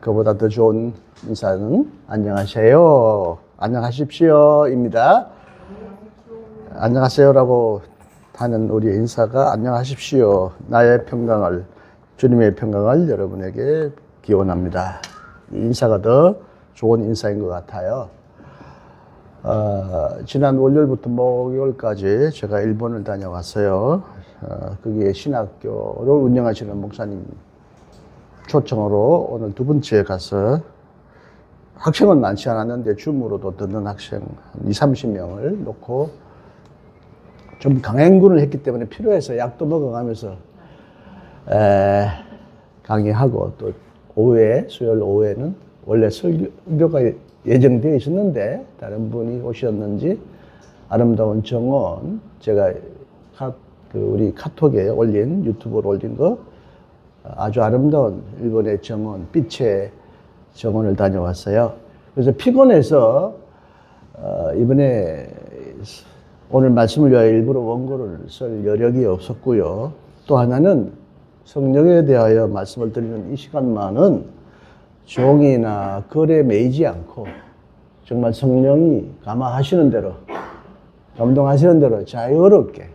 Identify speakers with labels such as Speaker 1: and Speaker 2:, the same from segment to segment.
Speaker 1: 그보다 더 좋은 인사는 안녕하세요, 안녕하십시오입니다. 안녕하세요라고 하는 우리의 인사가 안녕하십시오, 나의 평강을, 주님의 평강을 여러분에게 기원합니다. 이 인사가 더 좋은 인사인 것 같아요. 지난 월요일부터 목요일까지 제가 일본을 다녀왔어요. 거기에 신학교를 운영하시는 목사님 초청으로 오늘 두 번째 가서, 학생은 많지 않았는데 줌으로도 듣는 학생 20-30명을 놓고 좀 강행군을 했기 때문에 필요해서 약도 먹어가면서 강의하고, 또 오후에, 수요일 오후에는 원래 설교가 예정되어 있었는데 다른 분이 오셨는지 아름다운 정원, 제가 우리 카톡에 올린, 유튜브로 올린 거, 아주 아름다운 일본의 정원, 빛의 정원을 다녀왔어요. 그래서 피곤해서 이번에 오늘 말씀을 위하여 일부러 원고를 쓸 여력이 없었고요. 또 하나는 성령에 대하여 말씀을 드리는 이 시간만은 종이나 글에 매이지 않고 정말 성령이 감화하시는 대로, 감동하시는 대로 자유롭게,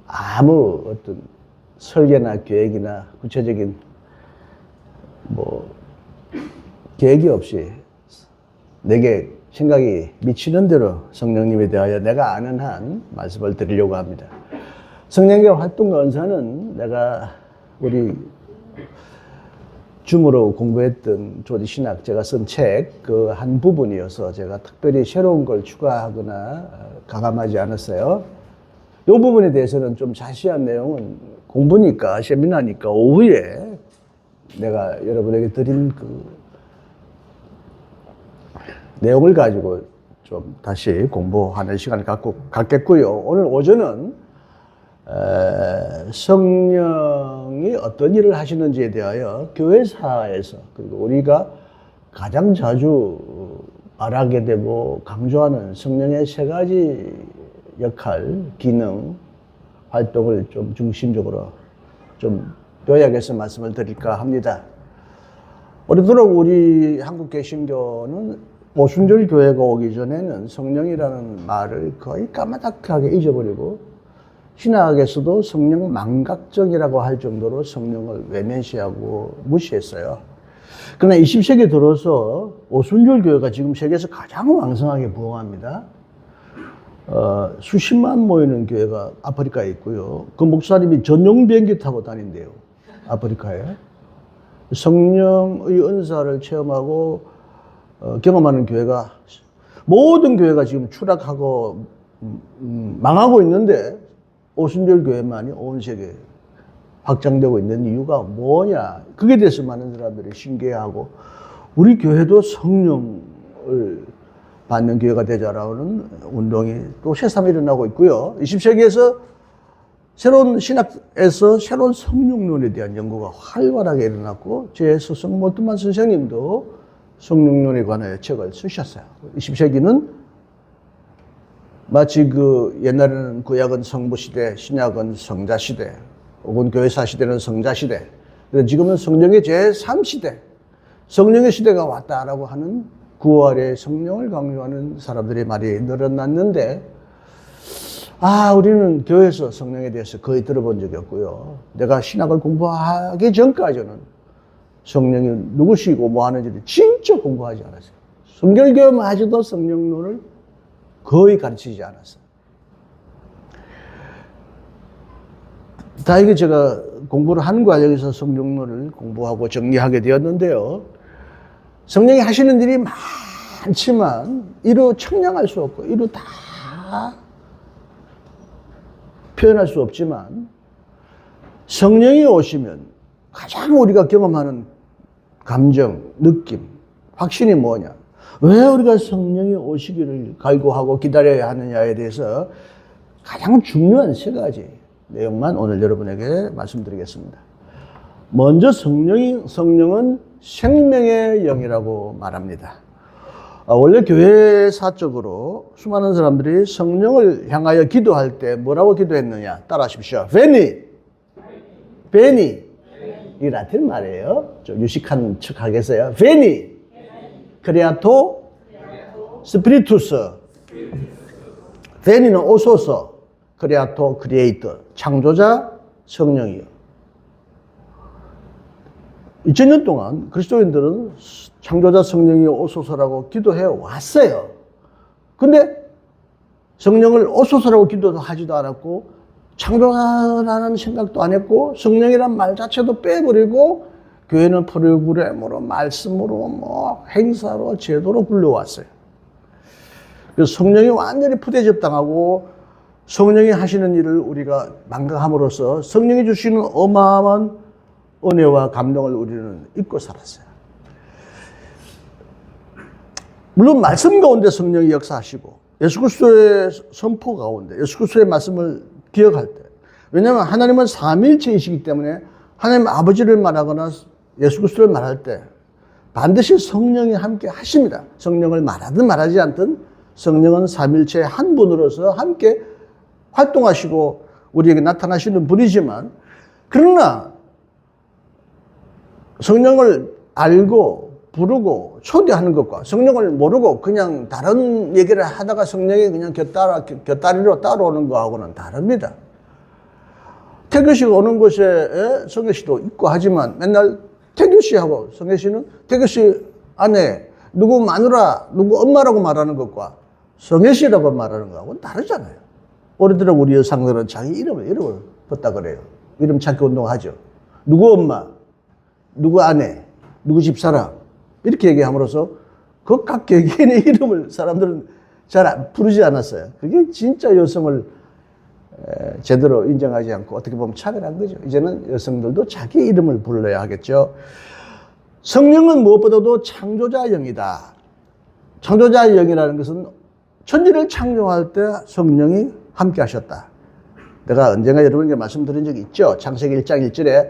Speaker 1: 아무 어떤 설계나 계획이나 구체적인 계획이 없이 내게 생각이 미치는 대로 성령님에 대하여 내가 아는 한 말씀을 드리려고 합니다. 성령의 활동과 은사는 내가 우리 줌으로 공부했던 조지신학, 제가 쓴 책 그 한 부분이어서 제가 특별히 새로운 걸 추가하거나 가감하지 않았어요. 이 부분에 대해서는 좀 자세한 내용은 공부니까, 세미나니까 오후에 내가 여러분에게 드린 그 내용을 가지고 좀 다시 공부하는 시간을 갖겠고요. 오늘 오전은 성령이 어떤 일을 하시는지에 대하여 교회사에서, 그리고 우리가 가장 자주 말하게 되고 강조하는 성령의 세 가지 역할, 기능, 활동을 좀 중심적으로 좀 요약해서 말씀을 드릴까 합니다. 오래도록 우리 한국 개신교는 오순절 교회가 오기 전에는 성령이라는 말을 거의 까마득하게 잊어버리고, 신학에서도 성령 망각정이라고 할 정도로 성령을 외면시하고 무시했어요. 그러나 20세기 들어서 오순절 교회가 지금 세계에서 가장 왕성하게 부흥합니다. 수십만 모이는 교회가 아프리카에 있고요. 그 목사님이 전용 비행기 타고 다닌대요, 아프리카에. 성령의 은사를 체험하고 경험하는 교회가, 모든 교회가 지금 추락하고 망하고 있는데 오순절 교회만이 온 세계에 확장되고 있는 이유가 뭐냐, 그게 대해서 많은 사람들이 신기해하고, 우리 교회도 성령을 받는 교회가 되자라는 운동이 또 새삼 일어나고 있고요. 20세기에서 새로운 신학에서 새로운 성령론에 대한 연구가 활발하게 일어났고, 제 스승 몰트만 선생님도 성령론에 관하여 책을 쓰셨어요. 20세기는 마치 옛날에는 구약은 성부시대, 신약은 성자시대, 혹은 교회사 시대는 성자시대, 지금은 성령의 제3시대, 성령의 시대가 왔다라고 하는 9월에 성령을 강조하는 사람들의 말이 늘어났는데, 우리는 교회에서 성령에 대해서 거의 들어본 적이 없고요. 내가 신학을 공부하기 전까지는 성령이 누구시고 뭐 하는지를 진짜 공부하지 않았어요. 성결교회마저도 성령론을 거의 가르치지 않았어요. 다행히 제가 공부를 하는 과정에서 성령론을 공부하고 정리하게 되었는데요. 성령이 하시는 일이 많지만 이루 청량할 수 없고 이루 다 표현할 수 없지만, 성령이 오시면 가장 우리가 경험하는 감정, 느낌, 확신이 뭐냐, 왜 우리가 성령이 오시기를 갈구하고 기다려야 하느냐에 대해서 가장 중요한 세 가지 내용만 오늘 여러분에게 말씀드리겠습니다. 먼저 성령은 생명의 영이라고 말합니다. 원래 교회사적으로 수많은 사람들이 성령을 향하여 기도할 때 뭐라고 기도했느냐, 따라하십시오. 베니, 이 라틴 말이에요. 좀 유식한 척 하겠어요. 베니, 크레아토, 스피리투스. 베니는 오소서, 크레아토, 크리에이터, 창조자, 성령이요. 2000년 동안 그리스도인들은 창조자 성령이 오소서라고 기도해 왔어요. 근데 성령을 오소서라고 기도도 하지도 않았고 창조자라는 생각도 안 했고 성령이란 말 자체도 빼버리고 교회는 프로그램으로 말씀으로 뭐 행사로 제도로 불려왔어요. 그래서 성령이 완전히 푸대접당하고 성령이 하시는 일을 우리가 망각함으로써 성령이 주시는 어마어마한 은혜와 감동을 우리는 잊고 살았어요. 물론 말씀 가운데 성령이 역사하시고 예수 그리스도의 선포 가운데 예수 그리스도의 말씀을 기억할 때, 왜냐하면 하나님은 삼위일체이시기 때문에 하나님 아버지를 말하거나 예수 그리스도를 말할 때 반드시 성령이 함께 하십니다. 성령을 말하든 말하지 않든 성령은 삼위일체의 한 분으로서 함께 활동하시고 우리에게 나타나시는 분이지만, 그러나 성령을 알고 부르고 초대하는 것과 성령을 모르고 그냥 다른 얘기를 하다가 성령이 그냥 곁다리로 따라오는 거하고는 다릅니다. 태교시가 오는 곳에 성교시도 있고 하지만 맨날 태교시하고 성교시는 태교시 안에 누구 마누라, 누구 엄마라고 말하는 것과 성교시라고 말하는 거하고는 다르잖아요. 오래도록 우리 여성들은 자기 이름을 붙다 그래요. 이름 찾기 운동하죠. 누구 엄마, 누구 아내, 누구 집사람 이렇게 얘기함으로써 그 각 개개인의 이름을 사람들은 잘 부르지 않았어요. 그게 진짜 여성을 제대로 인정하지 않고 어떻게 보면 차별한 거죠. 이제는 여성들도 자기 이름을 불러야 하겠죠. 성령은 무엇보다도 창조자 영이다. 창조자 영이라는 것은 천지를 창조할 때 성령이 함께 하셨다. 내가 언젠가 여러분에게 말씀드린 적이 있죠. 창세기 1장 1절에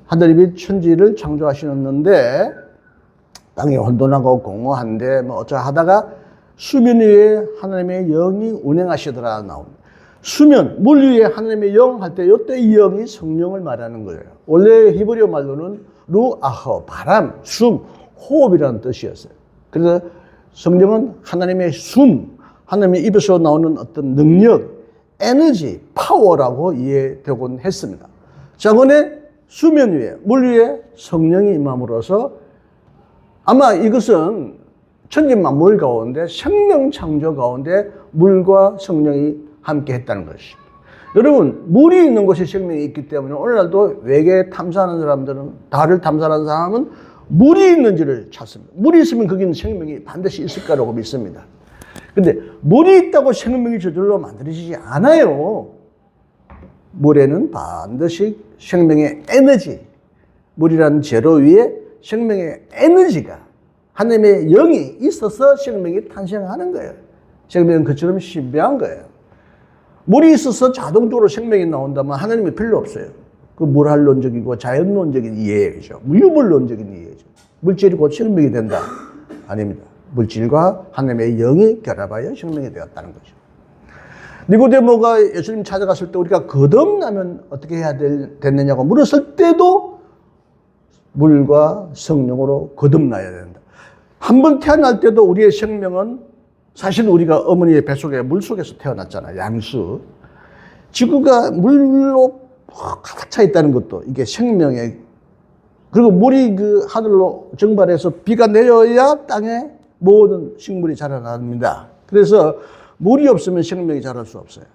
Speaker 1: 하늘이 천지를 창조하셨는데 땅이 혼돈하고 공허한데 뭐 어쩌 하다가 수면 위에 하나님의 영이 운행하시더라 나옵니다. 수면, 물 위에 하나님의 영 할 때 이때 이 영이 성령을 말하는 거예요. 원래 히브리어 말로는 루아허, 바람, 숨, 호흡이라는 뜻이었어요. 그래서 성령은 하나님의 숨, 하나님의 입에서 나오는 어떤 능력, 에너지, 파워라고 이해되곤 했습니다. 자, 그런데 수면 위에, 물 위에 성령이 임함으로써 아마 이것은 천지 만물 가운데 생명 창조 가운데 물과 성령이 함께 했다는 것입니다. 여러분, 물이 있는 곳에 생명이 있기 때문에 오늘날도 외계 탐사하는 사람들은, 달을 탐사하는 사람은 물이 있는지를 찾습니다. 물이 있으면 거기는 생명이 반드시 있을 거라고 믿습니다. 근데 물이 있다고 생명이 저절로 만들어지지 않아요. 물에는 반드시 생명의 에너지, 물이라는 재료 위에 생명의 에너지가 하나님의 영이 있어서 생명이 탄생하는 거예요. 생명은 그처럼 신비한 거예요. 물이 있어서 자동적으로 생명이 나온다면 하나님이 필요 없어요. 그 물활론적이고 자연론적인 이해죠. 유물론적인 이해죠. 물질이 곧 생명이 된다. 아닙니다. 물질과 하나님의 영이 결합하여 생명이 되었다는 거죠. 니고데모가 예수님 찾아갔을 때 우리가 거듭나면 어떻게 해야 됐느냐고 물었을 때도 물과 성령으로 거듭나야 된다. 한 번 태어날 때도 우리의 생명은 사실 우리가 어머니의 뱃속에 물속에서 태어났잖아요. 양수. 지구가 물로 가득 차 있다는 것도 이게 생명의, 그리고 물이 그 하늘로 증발해서 비가 내려야 땅에 모든 식물이 자라납니다. 그래서 물이 없으면 생명이 자랄 수 없어요.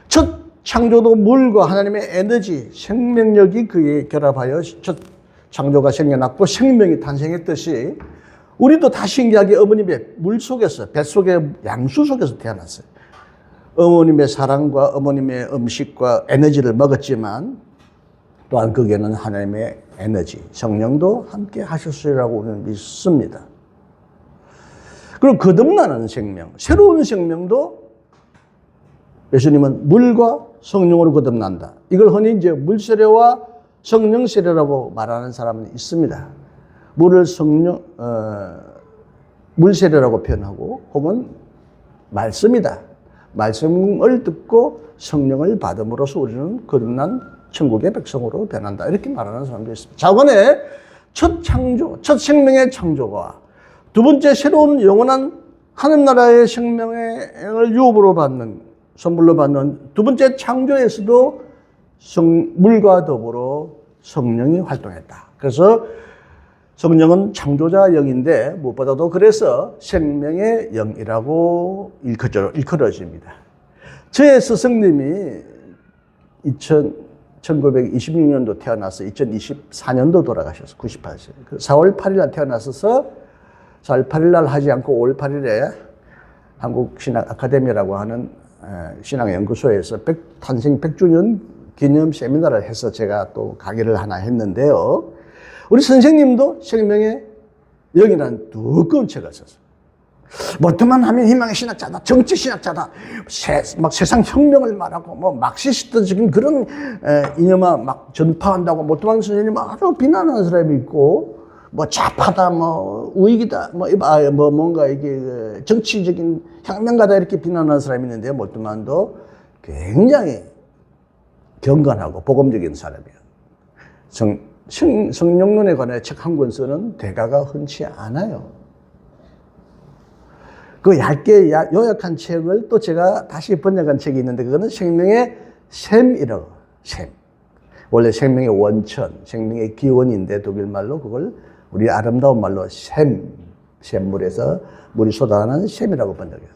Speaker 1: 첫 창조도 물과 하나님의 에너지, 생명력이 그에 결합하여 첫 창조가 생겨났고 생명이 탄생했듯이 우리도 다 신기하게 어머님의 물속에서, 뱃속의 양수 속에서 태어났어요. 어머님의 사랑과 어머님의 음식과 에너지를 먹었지만 또한 거기에는 하나님의 에너지, 성령도 함께 하셨으리라고 우리는 믿습니다. 그리고 거듭나는 생명, 새로운 생명도 예수님은 물과 성령으로 거듭난다. 이걸 흔히 이제 물세례와 성령 세례라고 말하는 사람은 있습니다. 물을 물세례라고 표현하고 혹은 말씀이다. 말씀을 듣고 성령을 받음으로써 우리는 거듭난 천국의 백성으로 변한다. 이렇게 말하는 사람도 있습니다. 자관의 첫 창조, 첫 생명의 창조와 두 번째 새로운 영원한 하늘나라의 생명을 유업으로 받는, 선물로 받는 두 번째 창조에서도 물과 더불어 성령이 활동했다. 그래서 성령은 창조자 영인데 무엇보다도 그래서 생명의 영이라고 일컬어집니다. 저의 스승님이 1926년도 태어나서 2024년도 돌아가셨어요. 98세. 4월 8일 날 태어나셔서 4월 8일 날 하지 않고 5월 8일에 한국신학 아카데미라고 하는 신학연구소에서 탄생 100주년 기념 세미나를 해서 제가 또 강의를 하나 했는데요. 우리 선생님도 생명의 영이라는 두꺼운 책을 썼어요. 뭐만 하면 희망의 신학자다, 정치 신학자다, 막 세상 혁명을 말하고, 뭐, 막시스트적인 그런 이념화 막 전파한다고 뭐만 선생님 아주 비난하는 사람이 있고, 뭐 좌파다, 뭐 우익이다, 뭐 뭔가 이게 정치적인 혁명가다 이렇게 비난하는 사람이 있는데, 뭐만도 굉장히 경건하고 복음적인 사람이에요. 성령론에 관해 책 한 권 쓰는 대가가 흔치 않아요. 그 얇게 요약한 책을 또 제가 다시 번역한 책이 있는데 그거는 생명의 샘이라고. 샘. 원래 생명의 원천, 생명의 기원인데 독일말로 그걸 우리 아름다운 말로 샘물에서 물이 쏟아나는 샘이라고 번역해요.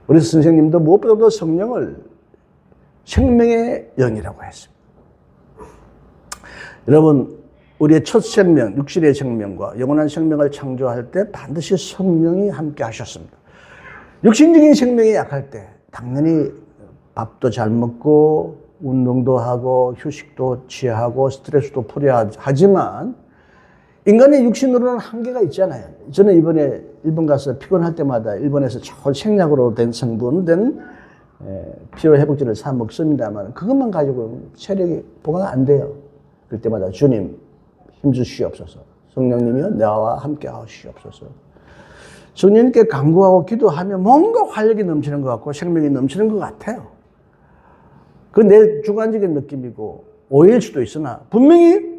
Speaker 1: 우리 선생님도 무엇보다도 성령을 생명의 영이라고 했습니다. 여러분, 우리의 첫 생명, 육신의 생명과 영원한 생명을 창조할 때 반드시 성령이 함께 하셨습니다. 육신적인 생명이 약할 때 당연히 밥도 잘 먹고 운동도 하고 휴식도 취하고 스트레스도 풀어야 하지만 인간의 육신으로는 한계가 있잖아요. 저는 이번에 일본 가서 피곤할 때마다 일본에서 좋은 생약으로 된 성분된 피로회복제를 사 먹습니다만 그것만 가지고 체력이 보강 안 돼요. 그때마다 주님 힘주시옵소서. 성령님이여 나와 함께 하시옵소서. 성령님께 간구하고 기도하면 뭔가 활력이 넘치는 것 같고 생명이 넘치는 것 같아요. 그건 내 주관적인 느낌이고 오해일 수도 있으나 분명히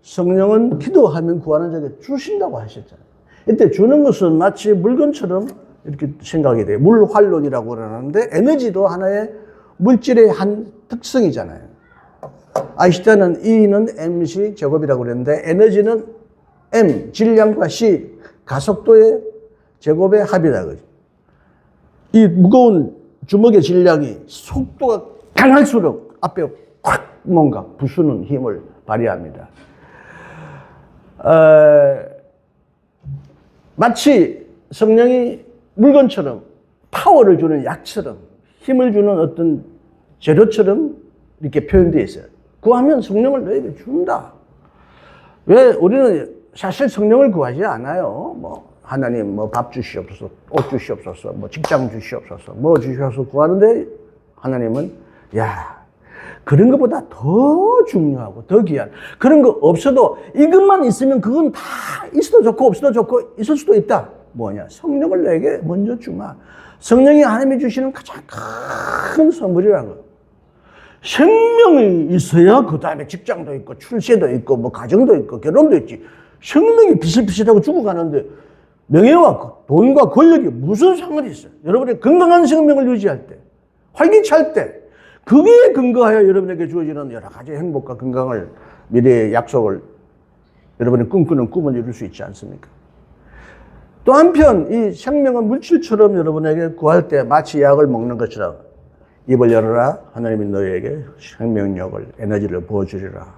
Speaker 1: 성령은 기도하면 구하는 자에게 주신다고 하셨잖아요. 이때 주는 것은 마치 물건처럼 이렇게 생각이 돼요. 물활론이라고 그러는데 에너지도 하나의 물질의 한 특성이잖아요. 아인슈타인은 E는 mc 제곱이라고 그랬는데 에너지는 m, 질량과 c, 가속도의 제곱의 합이다. 이 무거운 주먹의 질량이 속도가 강할수록 앞에 확 뭔가 부수는 힘을 발휘합니다. 마치 성령이 물건처럼 파워를 주는 약처럼 힘을 주는 어떤 재료처럼 이렇게 표현되어 있어요. 구하면 성령을 너에게 준다. 왜 우리는 사실 성령을 구하지 않아요. 뭐 하나님 뭐 밥 주시옵소서, 옷 주시옵소서, 뭐 직장 주시옵소서, 뭐 주시옵소서 구하는데 하나님은 야 그런 것보다 더 중요하고 더 귀한 그런 거 없어도 이것만 있으면 그건 다 있어도 좋고 없어도 좋고 있을 수도 있다. 뭐냐? 성령을 내게 먼저 주마. 성령이 하나님이 주시는 가장 큰 선물이라는 거예요. 생명이 있어야 그 다음에 직장도 있고 출세도 있고 뭐 가정도 있고 결혼도 있지. 생명이 비실비실하고 죽어가는데 명예와 돈과 권력이 무슨 상관이 있어요? 여러분의 건강한 생명을 유지할 때, 활기찰 때 그게 근거하여 여러분에게 주어지는 여러 가지 행복과 건강을 미래의 약속을 여러분이 꿈꾸는 꿈을 이룰 수 있지 않습니까? 또 한편 이 생명은 물질처럼 여러분에게 구할 때 마치 약을 먹는 것처럼 입을 열어라. 하나님이 너희에게 생명력을, 에너지를 부어주리라.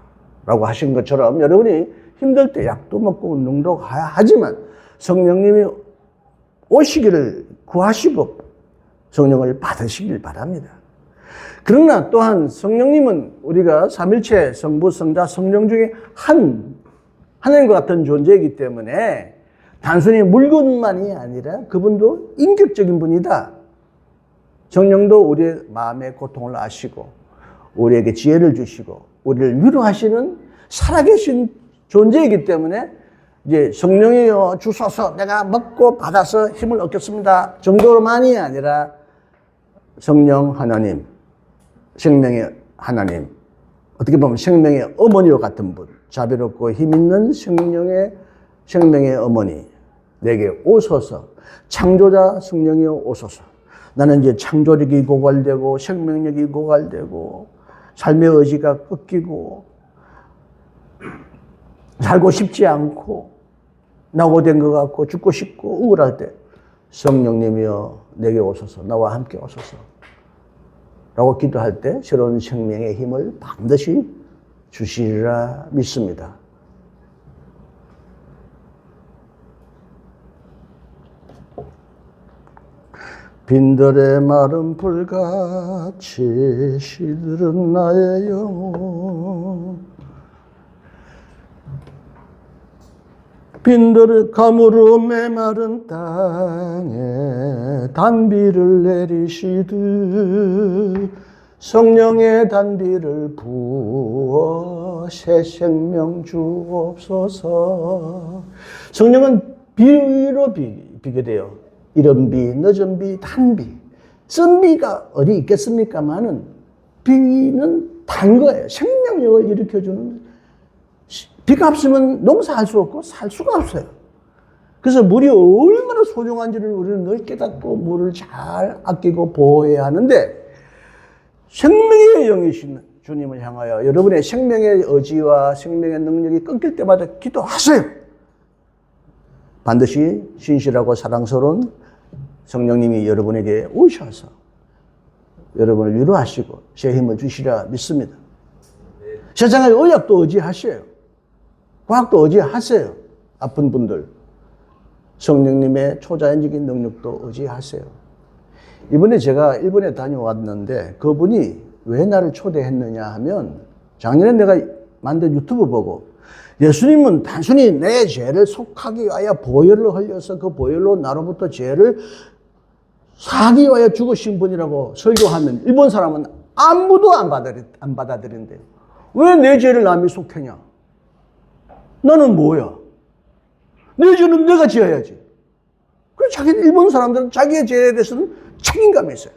Speaker 1: 라고 하신 것처럼 여러분이 힘들 때 약도 먹고 운동도 하지만 성령님이 오시기를 구하시고 성령을 받으시길 바랍니다. 그러나 또한 성령님은 우리가 삼일체 성부, 성자, 성령 중에 하나님과 같은 존재이기 때문에 단순히 물건만이 아니라 그분도 인격적인 분이다. 성령도 우리의 마음의 고통을 아시고 우리에게 지혜를 주시고 우리를 위로하시는 살아계신 존재이기 때문에 이제 성령이여 주소서 내가 먹고 받아서 힘을 얻겠습니다 정도로만이 아니라 성령 하나님, 생명의 하나님, 어떻게 보면 생명의 어머니와 같은 분, 자비롭고 힘있는 생명의 어머니, 내게 오소서. 창조자 성령이여 오소서. 나는 이제 창조력이 고갈되고 생명력이 고갈되고 삶의 의지가 꺾이고 살고 싶지 않고 낙오된 것 같고 죽고 싶고 우울할 때 성령님이여 내게 오소서. 나와 함께 오소서 라고 기도할 때 새로운 생명의 힘을 반드시 주시리라 믿습니다. 빈들의 마른 불같이 시들은 나의 영혼 빈들의 가물어 메마른 땅에 단비를 내리시듯 성령의 단비를 부어 새 생명 주옵소서. 성령은 비로 비게 돼요. 이른 비, 늦은 비, 단비. 쓴 비가 어디 있겠습니까만은 비는 단 거예요. 생명력을 일으켜주는. 비가 없으면 농사할 수 없고 살 수가 없어요. 그래서 물이 얼마나 소중한지를 우리는 늘 깨닫고 물을 잘 아끼고 보호해야 하는데 생명의 영이신 주님을 향하여 여러분의 생명의 의지와 생명의 능력이 끊길 때마다 기도하세요. 반드시 신실하고 사랑스러운 성령님이 여러분에게 오셔서 여러분을 위로하시고 새 힘을 주시리라 믿습니다. 세상의 의학도 의지하세요. 과학도 의지하세요. 아픈 분들. 성령님의 초자연적인 능력도 의지하세요. 이번에 제가 일본에 다녀왔는데 그분이 왜 나를 초대했느냐 하면 작년에 내가 만든 유튜브 보고 예수님은 단순히 내 죄를 속하기 위하여 보혈을 흘려서 그 보혈로 나로부터 죄를 사하기 위하여 죽으신 분이라고 설교하면 일본 사람은 아무도 안 받아들인대요. 왜 내 죄를 남이 속하냐? 나는 뭐야? 내 죄는 내가 지어야지. 그래서 일본 사람들은 자기의 죄에 대해서는 책임감이 있어요.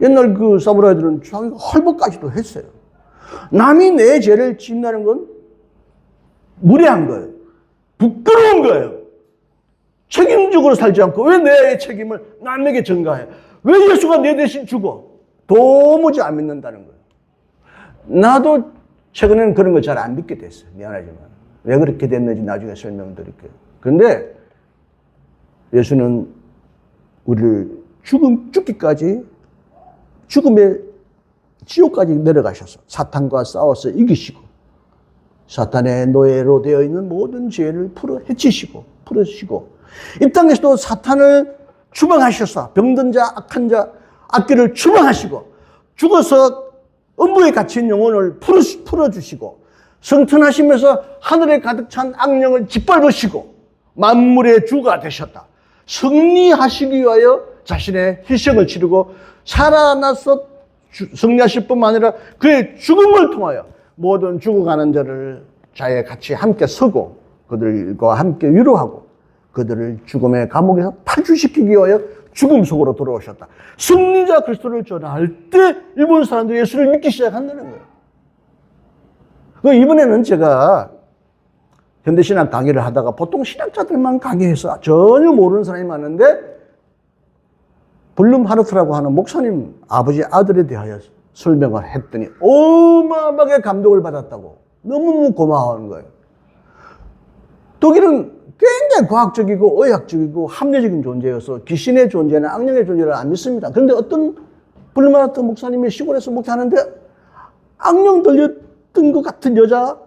Speaker 1: 옛날 그 사무라이들은 자기가 헐벗까지도 했어요. 남이 내 죄를 짓는다는 건 무례한 거예요. 부끄러운 거예요. 책임적으로 살지 않고 왜 내 책임을 남에게 전가해? 왜 예수가 내 대신 죽어? 도무지 안 믿는다는 거예요. 나도 최근에는 그런 거 잘 안 믿게 됐어요. 미안하지만. 왜 그렇게 됐는지 나중에 설명드릴게요. 그런데 예수는 우리를 죽기까지 죽음의 지옥까지 내려가셔서 사탄과 싸워서 이기시고 사탄의 노예로 되어 있는 모든 죄를 풀으시고 이 땅에서도 사탄을 추방하셔서 병든 자, 악한 자, 악귀를 추방하시고 죽어서 음부에 갇힌 영혼을 풀어주시고 성천하시면서 하늘에 가득 찬 악령을 짓밟으시고 만물의 주가 되셨다. 승리하시기 위하여 자신의 희생을 치르고 살아나서 승리하실 뿐만 아니라 그의 죽음을 통하여 모든 죽어가는 자를 자에 같이 함께 서고 그들과 함께 위로하고 그들을 죽음의 감옥에서 탈출시키기 위하여 죽음 속으로 들어오셨다. 승리자 그리스도를 전할 때 일본 사람들이 예수를 믿기 시작한다는 거예요. 이번에는 제가 현대신학 강의를 하다가 보통 신학자들만 강의해서 전혀 모르는 사람이 많은데 블룸 하르트라고 하는 목사님 아버지 아들에 대하여 설명을 했더니 어마어마하게 감동을 받았다고 너무 고마워하는 거예요. 독일은 굉장히 과학적이고 의학적이고 합리적인 존재여서 귀신의 존재나 악령의 존재를 안 믿습니다. 그런데 어떤 블룸 하르트 목사님이 시골에서 목회하는데 악령 들렸던 것 같은 여자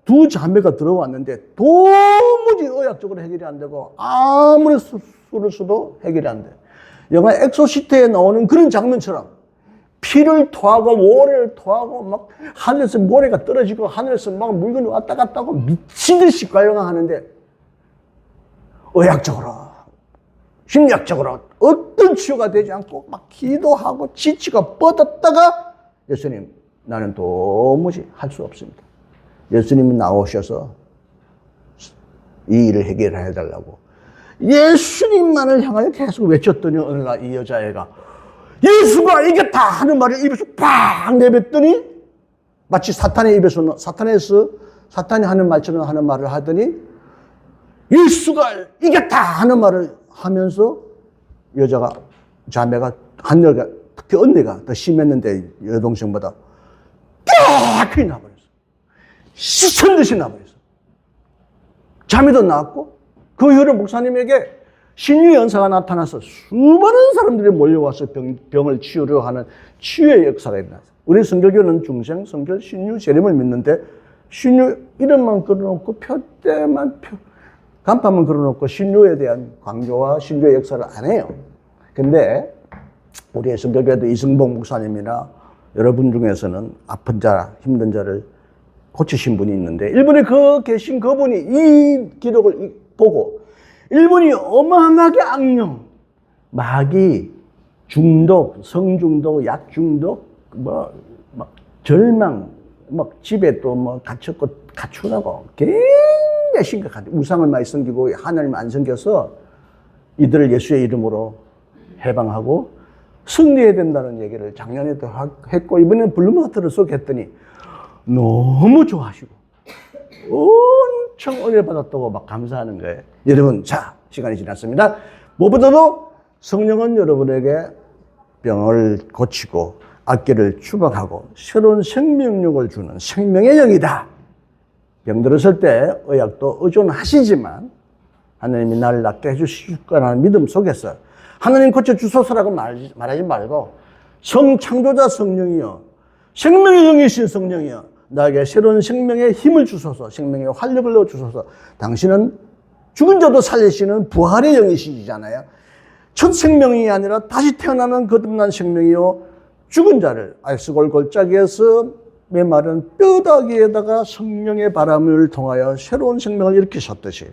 Speaker 1: 두 자매가 들어왔는데 도무지 의학적으로 해결이 안 되고 아무리 수술을 써도 해결이 안 돼. 영화 엑소시트에 나오는 그런 장면처럼 피를 토하고 모래를 토하고 막 하늘에서 모래가 떨어지고 하늘에서 막 물건이 왔다 갔다 하고 미친 듯이 관용하는데 의학적으로 심리학적으로 어떤 치유가 되지 않고 막 기도하고 지치고 뻗었다가 예수님 나는 도무지 할 수 없습니다. 예수님은 나오셔서 이 일을 해결해 달라고 예수님만을 향하여 계속 외쳤더니 어느 날 이 여자애가 예수가 이겼다 하는 말을 입에서 팍 내뱉더니 마치 사탄이 하는 말처럼 하는 말을 하더니 예수가 이겼다 하는 말을 하면서 여자가, 자매가, 한여가, 특히 언니가 더 심했는데 여동생보다 쫙 나버렸어. 시천듯이 나버렸어. 자매도 나왔고 그 이후로 목사님에게 신유 연사가 나타나서 수많은 사람들이 몰려와서 병을 치유려 하는 치유의 역사가 일어났어요. 우리 성결교는 중생, 성결, 신유, 재림을 믿는데 신유 이름만 걸어놓고 간판만 걸어놓고 신유에 대한 강조와 신유의 역사를 안 해요. 근데 우리의 성결교회도 이승복 목사님이나 여러분 중에서는 아픈 자, 힘든 자를 고치신 분이 있는데 일본에 계신 그분이 이 기록을 보고 일본이 어마어마하게 악령, 마귀, 중독, 성중독, 약중독, 절망, 집에 또 갇혔고 가출하고 굉장히 심각한데 우상을 많이 섬기고 하나님 안 섬겨서 이들을 예수의 이름으로 해방하고 승리해야 된다는 얘기를 작년에도 했고 이번에 블루마트를 소개했더니 너무 좋아하시고 엄청 은혜 받았다고 막 감사하는 거예요. 여러분, 자, 시간이 지났습니다. 무엇보다도 성령은 여러분에게 병을 고치고 악기를 추방하고 새로운 생명력을 주는 생명의 영이다. 병들었을 때 의학도 의존하시지만 하나님이 나를 낫게 해주실 거라는 믿음 속에서 하나님 고쳐주소서라고 말하지 말고 성창조자 성령이여, 생명의 영이신 성령이여, 나에게 새로운 생명의 힘을 주소서, 생명의 활력을 넣어주소서. 당신은 죽은 자도 살리시는 부활의 영이시잖아요. 첫 생명이 아니라 다시 태어나는 거듭난 생명이요, 죽은 자를 아이스골 골짜기에서 메마른 뼈다귀에다가 성령의 바람을 통하여 새로운 생명을 일으키셨듯이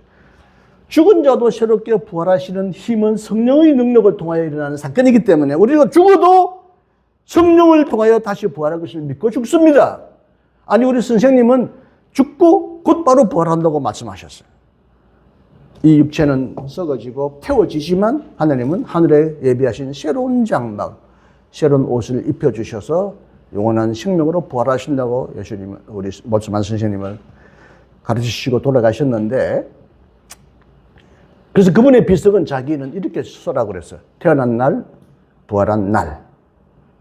Speaker 1: 죽은 자도 새롭게 부활하시는 힘은 성령의 능력을 통하여 일어나는 사건이기 때문에 우리가 죽어도 성령을 통하여 다시 부활할 것을 믿고 죽습니다. 아니, 우리 선생님은 죽고 곧바로 부활한다고 말씀하셨어요. 이 육체는 썩어지고 태워지지만 하나님은 하늘에 예비하신 새로운 장막, 새로운 옷을 입혀주셔서 영원한 생명으로 부활하신다고 예수님은, 우리 말씀한 선생님을 가르치시고 돌아가셨는데, 그래서 그분의 비석은 자기는 이렇게 써라고 그랬어요. 태어난 날, 부활한 날,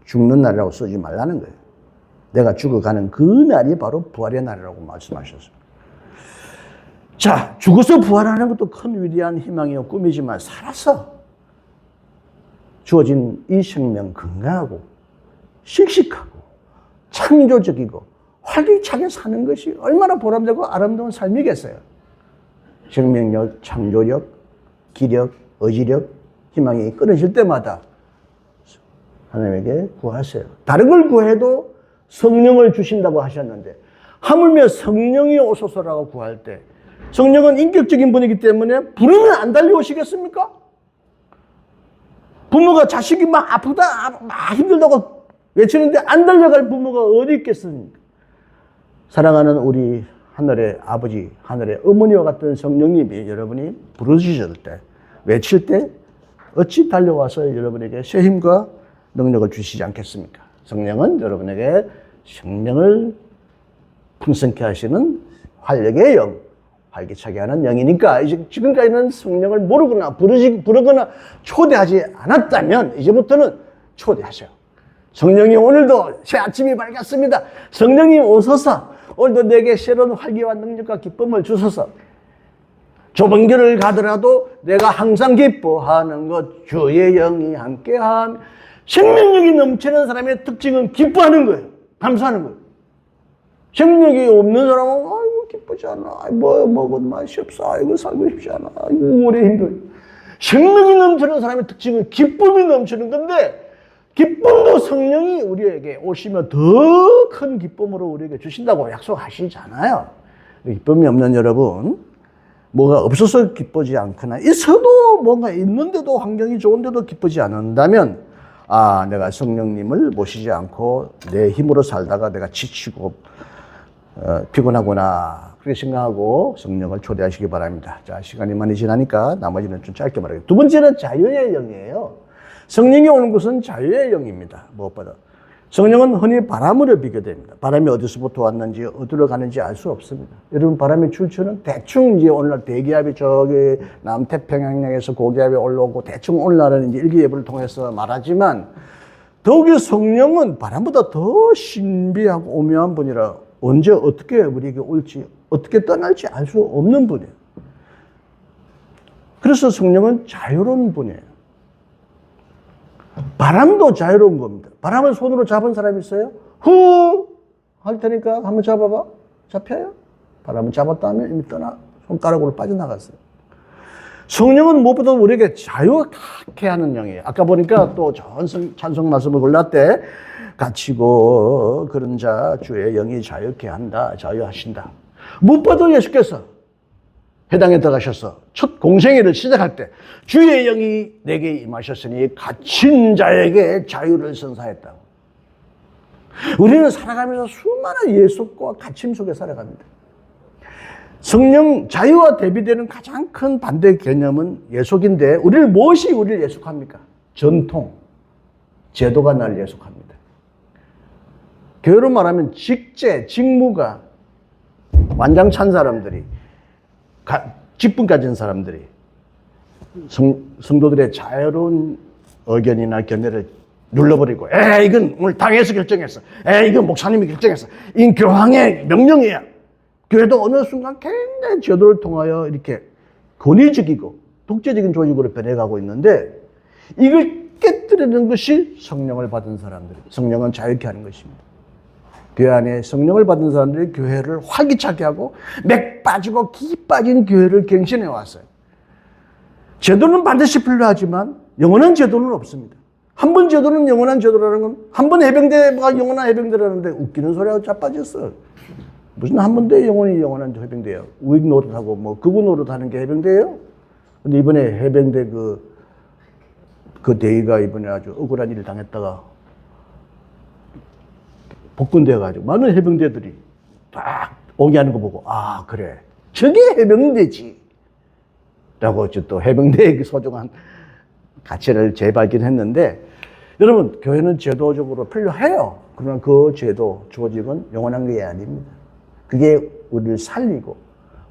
Speaker 1: 죽는 날이라고 쓰지 말라는 거예요. 내가 죽어가는 그 날이 바로 부활의 날이라고 말씀하셨어요. 자, 죽어서 부활하는 것도 큰 위대한 희망이요 꿈이지만 살아서 주어진 이 생명 건강하고 씩씩하고 창조적이고 활기차게 사는 것이 얼마나 보람되고 아름다운 삶이겠어요. 생명력, 창조력, 기력, 의지력, 희망이 끊어질 때마다 하나님에게 구하세요. 다른 걸 구해도 성령을 주신다고 하셨는데 하물며 성령이 오소서라고 구할 때 성령은 인격적인 분이기 때문에 부르면 안 달려오시겠습니까? 부모가 자식이 막 아프다, 막 힘들다고 외치는데 안 달려갈 부모가 어디 있겠습니까? 사랑하는 우리 하늘의 아버지, 하늘의 어머니와 같은 성령님이 여러분이 부르짖을 때, 외칠 때 어찌 달려와서 여러분에게 새 힘과 능력을 주시지 않겠습니까? 성령은 여러분에게 생명을 풍성케 하시는 활력의 영, 활기차게 하는 영이니까 이제 지금까지는 성령을 모르거나 부르거나 초대하지 않았다면 이제부터는 초대하세요. 성령이 오늘도 새 아침이 밝았습니다. 성령님 오소서. 오늘도 내게 새로운 활기와 능력과 기쁨을 주소서. 좁은 길을 가더라도 내가 항상 기뻐하는 것 주의 영이 함께함. 생명력이 넘치는 사람의 특징은 기뻐하는 거예요. 감사하는 거예요. 생명력이 없는 사람은 아이고 기쁘지 않아. 먹어도 맛이 없어. 아이고 살고 싶지 않아. 아이고 오래 힘들어. 생명이 넘치는 사람의 특징은 기쁨이 넘치는 건데 기쁨도 성령이 우리에게 오시면 더 큰 기쁨으로 우리에게 주신다고 약속하시잖아요. 기쁨이 없는 여러분, 뭐가 없어서 기쁘지 않거나 있어도 뭔가 있는데도 환경이 좋은데도 기쁘지 않는다면 아, 내가 성령님을 모시지 않고 내 힘으로 살다가 내가 지치고 피곤하구나 그렇게 생각하고 성령을 초대하시기 바랍니다. 자, 시간이 많이 지나니까 나머지는 좀 짧게 말하겠습니다. 두 번째는 자유의 영이에요. 성령이 오는 것은 자유의 영입니다. 무엇보다 성령은 흔히 바람으로 비교됩니다. 바람이 어디서부터 왔는지 어디로 가는지 알 수 없습니다. 여러분 바람의 출처는 대충 이제 오늘날 대기압이 저기 남태평양에서 고기압이 올라오고 대충 올라가는 이제 일기예보를 통해서 말하지만 더욱이 성령은 바람보다 더 신비하고 오묘한 분이라 언제 어떻게 우리에게 올지 어떻게 떠날지 알 수 없는 분이에요. 그래서 성령은 자유로운 분이에요. 바람도 자유로운 겁니다. 바람을 손으로 잡은 사람이 있어요? 후! 할 테니까 한번 잡아봐. 잡혀요? 바람을 잡았다 하면 이미 손가락으로 빠져나갔어요. 성령은 무엇보다 우리에게 자유하게 하는 영이에요. 아까 보니까 또 찬송 말씀을 골랐대. 갇히고 그런 자 주의 영이 자유케 한다. 자유하신다. 무엇보다 예수께서 회당에 들어가셔서 첫 공생애를 시작할 때 주의 영이 내게 임하셨으니 갇힌 자에게 자유를 선사했다고. 우리는 살아가면서 수많은 예속과 갇힘 속에 살아갑니다. 성령 자유와 대비되는 가장 큰 반대 개념은 예속인데 무엇이 우리를 예속합니까? 전통, 제도가 나를 예속합니다. 교회로 말하면 직제, 직무가 완장찬 사람들이 직분 가진 사람들이 성도들의 자유로운 의견이나 견해를 눌러버리고 이건 오늘 당에서 결정했어. 이건 목사님이 결정했어. 이건 교황의 명령이야. 교회도 어느 순간 굉장히 제도를 통하여 이렇게 권위적이고 독재적인 조직으로 변해가고 있는데 이걸 깨뜨리는 것이 성령을 받은 사람들, 성령은 자유케 하는 것입니다. 교회 안에 성령을 받은 사람들이 교회를 활기차게 하고 맥 빠지고 기 빠진 교회를 갱신해 왔어요. 제도는 반드시 필요하지만 영원한 제도는 없습니다. 한 번 제도는 영원한 제도라는 건 한 번 해병대가 영원한 해병대라는데 웃기는 소리하고 자빠졌어. 무슨 한 번 대 영원히 영원한 해병대예요. 우익 노릇하고 뭐 극우 노릇하는 게 해병대예요. 근데 이번에 해병대 그 대위가 이번에 아주 억울한 일을 당했다가 복근되어가지고 많은 해병대들이 딱 오게 하는 거 보고 그래 저게 해병대지 라고 또 해병대의 소중한 가치를 재발견했는데 여러분 교회는 제도적으로 필요해요. 그러나 그 제도 조직은 영원한 게 아닙니다. 그게 우리를 살리고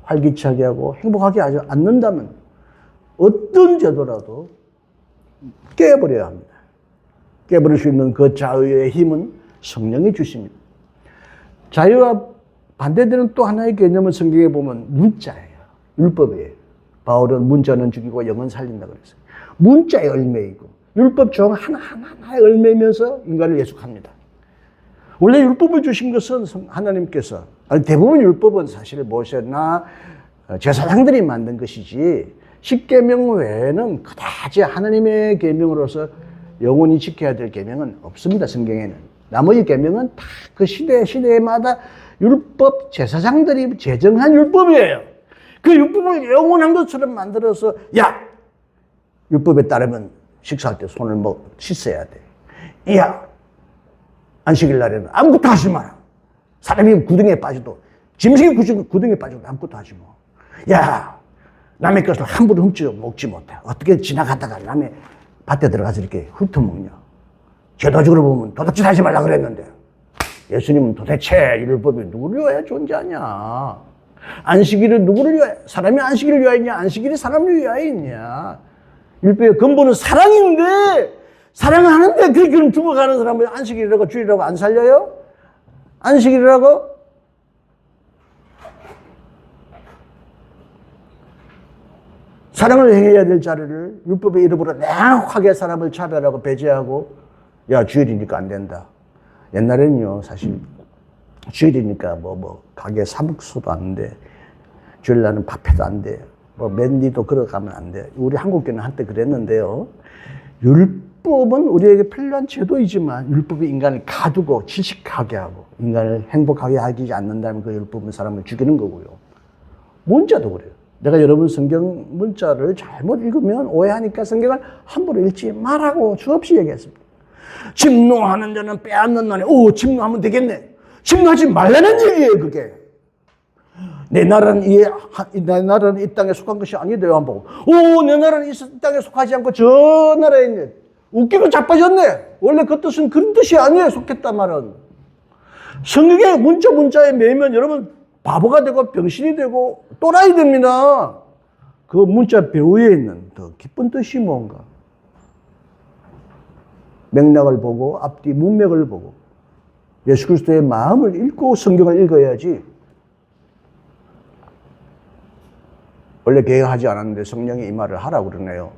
Speaker 1: 활기차게 하고 행복하게 하지 않는다면 어떤 제도라도 깨버려야 합니다. 깨버릴 수 있는 그 자유의 힘은 성령이 주십니다. 자유와 반대되는 또 하나의 개념은 성경에 보면 문자예요. 율법이에요. 바울은 문자는 죽이고 영은 살린다고 그랬어요. 문자의 열매이고 율법 종 하나하나의 열매면서 인간을 예속합니다. 원래 율법을 주신 것은 하나님께서 대부분 율법은 사실 모세나 제사장들이 만든 것이지 십계명 외에는 그다지 하나님의 계명으로서 영원히 지켜야 될 계명은 없습니다. 성경에는. 나머지 계명은 다 그 시대마다 율법 제사장들이 제정한 율법이에요. 그 율법을 영원한 것처럼 만들어서 율법에 따르면 식사할 때 손을 씻어야 돼. 안식일 날에는 아무것도 하지 마라. 사람이 구덩이에 빠져도 짐승이 구덩이에 빠져도 아무것도 하지 마. 남의 것을 함부로 훔쳐 먹지 못해. 어떻게 지나가다가 남의 밭에 들어가서 이렇게 훑어먹냐. 제도적으로 보면 도둑질 하지 말라 그랬는데 예수님은 도대체 율법이 누구를 위하여 존재하냐. 안식일은 누구를 위하여, 사람이 안식일을 위하여 있냐, 안식일이 사람을 위하여 있냐. 율법의 근본은 사랑인데 사랑을 하는데 그럼 죽어가는 사람을 안식일이라고 주일이라고 안 살려요? 안식일이라고? 사랑을 행해야 될 자리를 율법의 이름으로 명확하게 사람을 차별하고 배제하고 주일이니까 안 된다. 옛날에는요 사실 주일이니까 가게 사복소도 안 돼. 주일날은 밥해도 안 돼. 맨디도 걸어가면 안 돼. 우리 한국교는 한때 그랬는데요. 율법은 우리에게 필요한 제도이지만 율법이 인간을 가두고 질식하게 하고 인간을 행복하게 하지 않는다면 그 율법은 사람을 죽이는 거고요. 문자도 그래요. 내가 여러분 성경 문자를 잘못 읽으면 오해하니까 성경을 함부로 읽지 말라고 수없이 얘기했습니다. 침노하는 자는 빼앗는 날에 침노하면 되겠네. 침노하지 말라는 얘기예요. 그게. 내 나라는 이 땅에 속한 것이 아니대요. 한번 보고 내 나라는 이 땅에 속하지 않고 저 나라에 있네. 웃기고 자빠졌네. 원래 그 뜻은 그런 뜻이 아니에요. 속했단 말은. 성경의 문자에 매이면 여러분 바보가 되고 병신이 되고 또라이 됩니다. 그 문자 배후에 있는 더 깊은 뜻이 뭔가. 맥락을 보고 앞뒤 문맥을 보고 예수 그리스도의 마음을 읽고 성경을 읽어야지. 원래 계획하지 않았는데 성령이 이 말을 하라고 그러네요.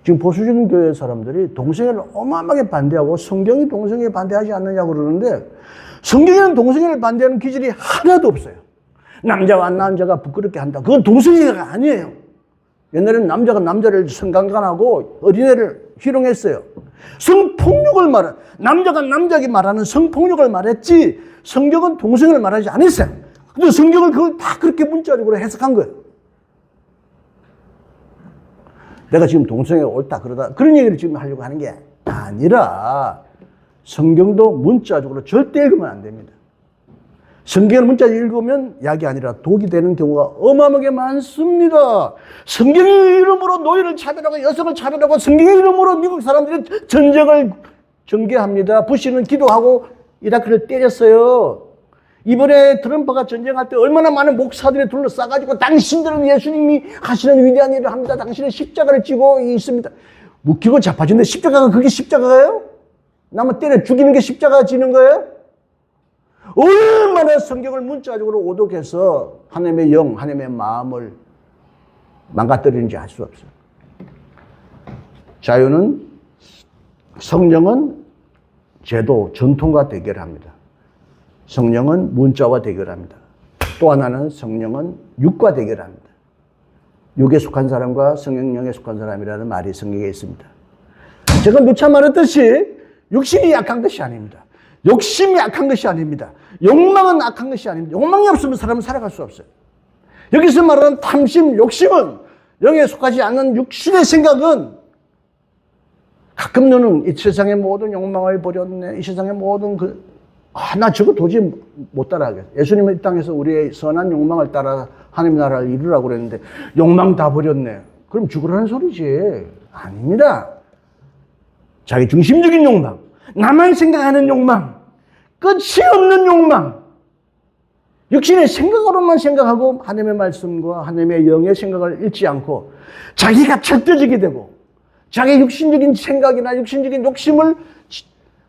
Speaker 1: 지금 보수적인 교회 사람들이 동성애를 어마어마하게 반대하고 성경이 동성애에 반대하지 않느냐고 그러는데 성경에는 동성애를 반대하는 기질이 하나도 없어요. 남자와 남자가 부끄럽게 한다. 그건 동성애가 아니에요. 옛날에는 남자가 남자를 성강간하고 어린애를 희롱했어요. 성폭력을 남자가 남자에게 말하는 성폭력을 말했지 성경은 동성애를 말하지 않았어요. 근데 성경을 그걸 다 그렇게 문자적으로 해석한 거예요. 내가 지금 동성애가 옳다 그러다 그런 얘기를 지금 하려고 하는 게 아니라 성경도 문자적으로 절대 읽으면 안 됩니다. 성경을 문자적으로 읽으면 약이 아니라 독이 되는 경우가 어마어마하게 많습니다. 성경의 이름으로 노예를 차별하고 여성을 차별하고 성경의 이름으로 미국 사람들이 전쟁을 전개합니다. 부시는 기도하고 이라크를 때렸어요. 이번에 트럼프가 전쟁할 때 얼마나 많은 목사들이 둘러싸가지고 당신들은 예수님이 하시는 위대한 일을 합니다. 당신은 십자가를 지고 있습니다. 웃기고 자빠졌는데 십자가가 그게 십자가예요? 남을 때려 죽이는 게 십자가가 지는 거예요? 얼마나 성경을 문자적으로 오독해서 하나님의 영, 하나님의 마음을 망가뜨리는지 알 수 없어요. 자유는 성령은 제도, 전통과 대결합니다. 성령은 문자와 대결합니다. 또 하나는 성령은 육과 대결합니다. 육에 속한 사람과 성령에 속한 사람이라는 말이 성경에 있습니다. 제가 누차 말했듯이 육신이 약한 것이 아닙니다. 욕심이 악한 것이 아닙니다. 욕망은 악한 것이 아닙니다. 욕망이 없으면 사람은 살아갈 수 없어요. 여기서 말하는 탐심, 욕심은 영에 속하지 않는 육신의 생각은 가끔 너는 이 세상의 모든 욕망을 버렸네. 이 세상의 모든 나 저거 도저히 못 따라하겠어. 예수님은 이 땅에서 우리의 선한 욕망을 따라 하나님 나라를 이루라고 그랬는데 욕망 다 버렸네. 그럼 죽으라는 소리지. 아닙니다. 자기 중심적인 욕망, 나만 생각하는 욕망, 끝이 없는 욕망, 육신의 생각으로만 생각하고 하나님의 말씀과 하나님의 영의 생각을 잃지 않고 자기가 절대적이 되고 자기 육신적인 생각이나 육신적인 욕심을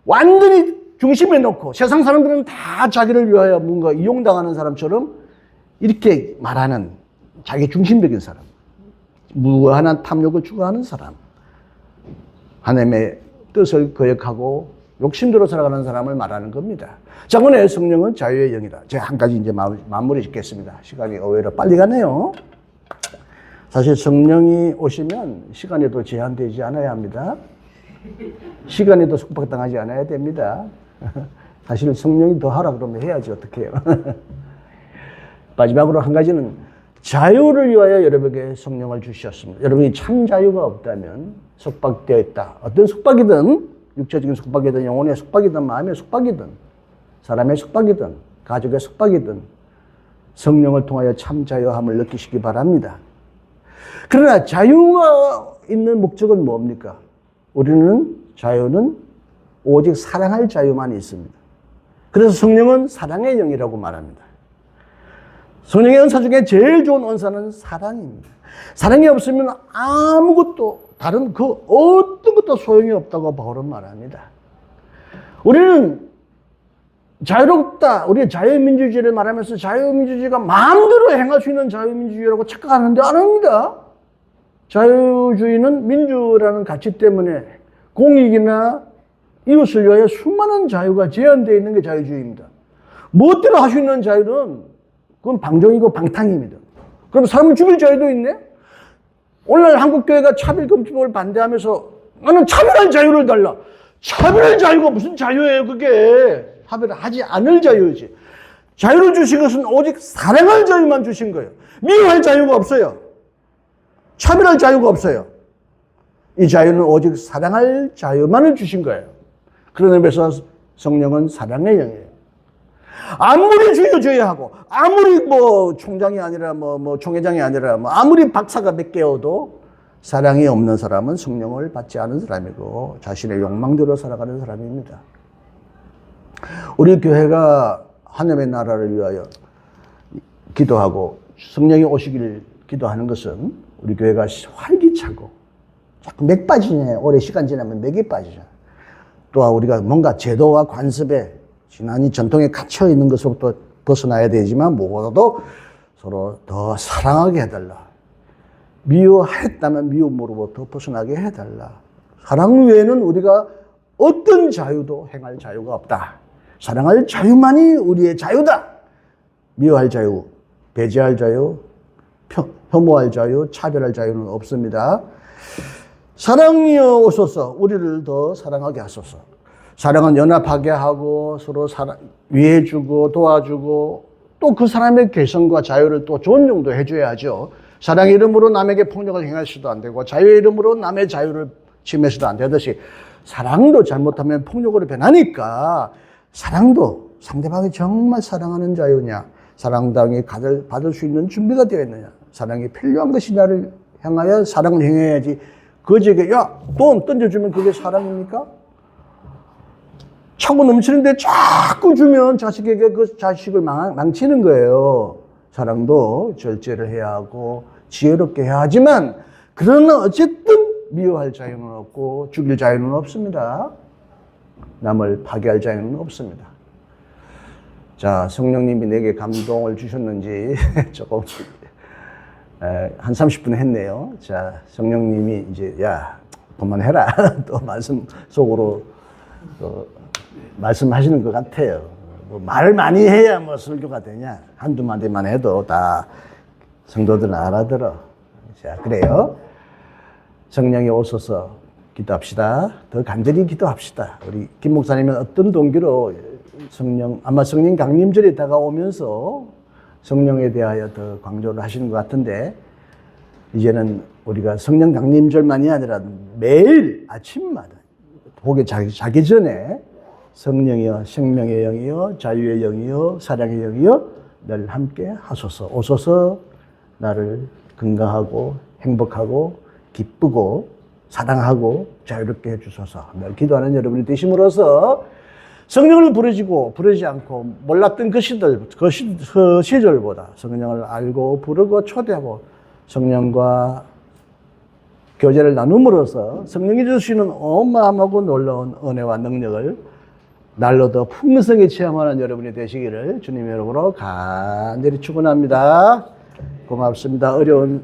Speaker 1: 완전히 중심에 놓고 세상 사람들은 다 자기를 위하여 뭔가 이용당하는 사람처럼 이렇게 말하는 자기 중심적인 사람, 무한한 탐욕을 추구하는 사람, 하나님의 뜻을 거역하고 욕심대로 살아가는 사람을 말하는 겁니다. 자, 오늘 성령은 자유의 영이다. 제가 한 가지 이제 마무리 짓겠습니다. 시간이 의외로 빨리 가네요. 사실 성령이 오시면 시간에도 제한되지 않아야 합니다. 시간에도 속박당하지 않아야 됩니다. 사실 성령이 더 하라 그러면 해야지 어떻게 해요. 마지막으로 한 가지는 자유를 위하여 여러분에게 성령을 주셨습니다. 여러분이 참 자유가 없다면 속박되어 있다. 어떤 속박이든 육체적인 속박이든 영혼의 속박이든 마음의 속박이든 사람의 속박이든 가족의 속박이든 성령을 통하여 참 자유함을 느끼시기 바랍니다. 그러나 자유가 있는 목적은 뭡니까? 우리는 자유는 오직 사랑할 자유만 있습니다. 그래서 성령은 사랑의 영이라고 말합니다. 성령의 은사 중에 제일 좋은 은사는 사랑입니다. 사랑이 없으면 아무것도 다른 그 어떤 것도 소용이 없다고 바울은 말합니다. 우리는 자유롭다. 우리 자유민주주의를 말하면서 자유민주주의가 마음대로 행할 수 있는 자유민주주의라고 착각하는데 아닙니다. 자유주의는 민주라는 가치 때문에 공익이나 이웃을 위하여 수많은 자유가 제한되어 있는 게 자유주의입니다. 멋대로 할 수 있는 자유는 그건 방종이고 방탕입니다. 그럼 사람을 죽일 자유도 있네? 오늘날 한국교회가 차별금지법을 반대하면서 나는 차별할 자유를 달라. 차별할 자유가 무슨 자유예요, 그게. 차별을 하지 않을 자유이지. 자유를 주신 것은 오직 사랑할 자유만 주신 거예요. 미워할 자유가 없어요. 차별할 자유가 없어요. 이 자유는 오직 사랑할 자유만을 주신 거예요. 그런 의미에서 성령은 사랑의 영이에요. 아무리 주여주여하고 아무리 총장이 아니라 총회장이 아니라 아무리 박사가 몇 개여도 사랑이 없는 사람은 성령을 받지 않은 사람이고 자신의 욕망대로 살아가는 사람입니다. 우리 교회가 하나님의 나라를 위하여 기도하고 성령이 오시기를 기도하는 것은 우리 교회가 활기차고 자꾸 맥 빠지냐. 오래 시간 지나면 맥이 빠지잖아. 또한 우리가 뭔가 제도와 관습에 지난이 전통에 갇혀 있는 것으로부터 벗어나야 되지만 무엇보다도 서로 더 사랑하게 해달라. 미워했다면 미움으로부터 벗어나게 해달라. 사랑 외에는 우리가 어떤 자유도 행할 자유가 없다. 사랑할 자유만이 우리의 자유다. 미워할 자유, 배제할 자유, 혐오할 자유, 차별할 자유는 없습니다. 사랑이여 오소서. 우리를 더 사랑하게 하소서. 사랑은 연합하게 하고 서로 위해주고 도와주고 또 그 사람의 개성과 자유를 또 존중도 해줘야죠. 사랑의 이름으로 남에게 폭력을 행해서도 안 되고 자유의 이름으로 남의 자유를 침해서도 안 되듯이 사랑도 잘못하면 폭력으로 변하니까 사랑도 상대방이 정말 사랑하는 자유냐, 사랑당이 받을 수 있는 준비가 되어 있느냐, 사랑이 필요한 것이냐를 향하여 사랑을 행해야지. 거지에게 야, 돈 던져주면 그게 사랑입니까? 차고 넘치는데 자꾸 주면 자식에게 그 자식을 망치는 거예요. 사랑도 절제를 해야 하고 지혜롭게 해야 하지만 그러나 어쨌든 미워할 자유는 없고 죽일 자유는 없습니다. 남을 파괴할 자유는 없습니다. 자, 성령님이 내게 감동을 주셨는지 조금 한 30분 했네요. 자, 성령님이 이제 야 그만해라 또 말씀 속으로 또 말씀하시는 것 같아요. 뭐 말을 많이 해야 뭐 설교가 되냐? 한두 마디만 해도 다 성도들은 알아들어. 자, 그래요. 성령이 오셔서 기도합시다. 더 간절히 기도합시다. 우리 김 목사님은 어떤 동기로 아마 성령 강림절이 다가오면서 성령에 대하여 더 강조를 하시는 것 같은데, 이제는 우리가 성령 강림절만이 아니라 매일 아침마다 복에 자기 전에 성령이여 생명의 영이여 자유의 영이여 사랑의 영이여 늘 함께 하소서. 오소서 나를 건강하고 행복하고 기쁘고 사랑하고 자유롭게 해주소서. 늘 기도하는 여러분이 되심으로써 성령을 부르지 않고 몰랐던 그 시절보다 성령을 알고 부르고 초대하고 성령과 교제를 나눔으로써 성령이 주시는 어마어마하고 놀라운 은혜와 능력을 날로 더 풍성히 체험하는 여러분이 되시기를 주님의 이름으로 간절히 축원합니다. 고맙습니다. 어려운